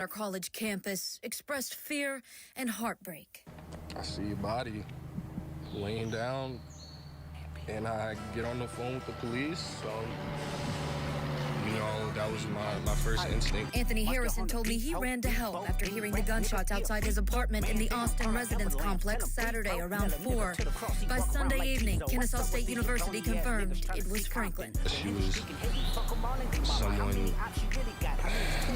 Our college campus expressed fear and heartbreak. I see your body laying down, and I get on the phone with the police, so, you know, that was my first instinct. Anthony Harrison told me he ran to help after hearing the gunshots outside his apartment in the Austin residence complex Saturday around 4. By Sunday evening, Kennesaw State University confirmed it was Franklin. She was someone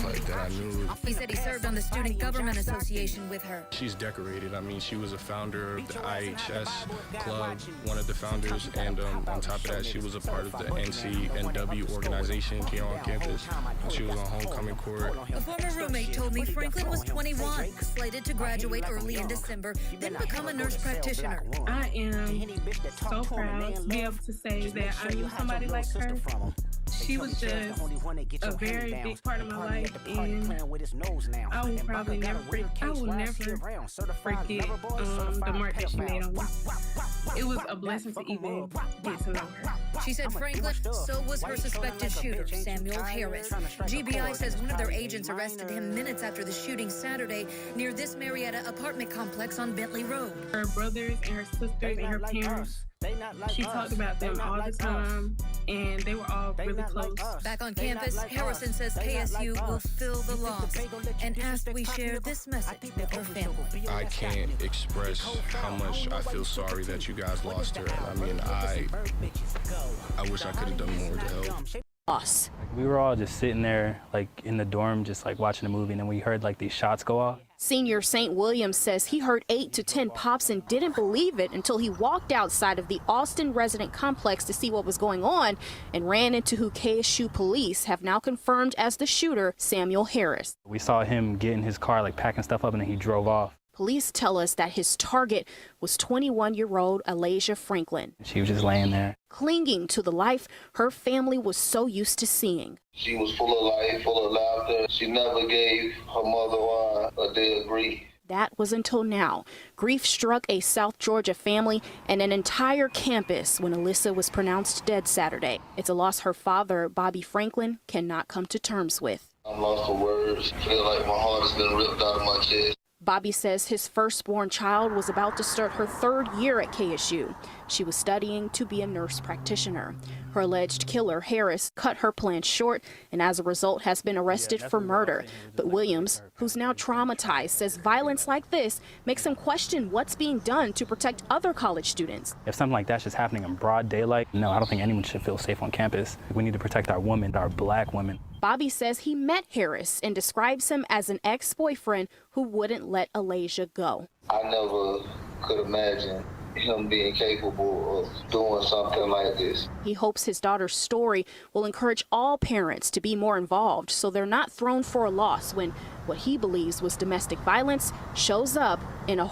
like that I knew. He said he served on the Student Government Association with her. She's decorated. I mean, she was a founder of the IHS club, one of the founders, and on top of that, she was a part of the NCNW organization here on campus. She was on homecoming court. A former roommate told me Franklin was 21, slated to graduate early in December, then become a nurse practitioner. I am so proud to be able to say that I knew somebody like her. She was just a very big part of my life, and I will probably never forget the mark that she made on me. It was a blessing to even get to know her. She said Franklin, so was her suspected shooter, Samuel Harris. GBI says one of their agents arrested him minutes after the shooting Saturday near this Marietta apartment complex on Bentley Road. Her brothers and her sisters and her parents, she talked about them all the time, and they were all really close. Back on campus, Harrison says KSU will fill the loss and asked we share this message with her family. I can't express how much I feel sorry that you guys lost her. I mean, I wish I could have done more to help. Us. We were all just sitting there, like, in the dorm, just, like, watching a movie, and then we heard, like, these shots go off. Senior St. Williams says he heard 8 to 10 pops and didn't believe it until he walked outside of the Austin resident complex to see what was going on and ran into who KSU police have now confirmed as the shooter, Samuel Harris. We saw him get in his car, like, packing stuff up, and then he drove off. Police tell us that his target was 21-year-old Alasia Franklin. She was just laying there, clinging to the life her family was so used to seeing. She was full of life, full of laughter. She never gave her mother a day of grief. That was until now. Grief struck a South Georgia family and an entire campus when Alyssa was pronounced dead Saturday. It's a loss her father, Bobby Franklin, cannot come to terms with. I'm lost for words. I feel like my heart has been ripped out of my chest. Bobby says his firstborn child was about to start her 3rd year at KSU. She was studying to be a nurse practitioner. Her alleged killer, Harris, cut her plans short and as a result has been arrested for murder. But Williams, who's now traumatized, says violence like this makes him question what's being done to protect other college students. If something like that's just happening in broad daylight, no, I don't think anyone should feel safe on campus. We need to protect our women, our black women. Bobby says he met Harris and describes him as an ex-boyfriend who wouldn't let Alasia go. I never could imagine him being capable of doing something like this. He hopes his daughter's story will encourage all parents to be more involved so they're not thrown for a loss when what he believes was domestic violence shows up in a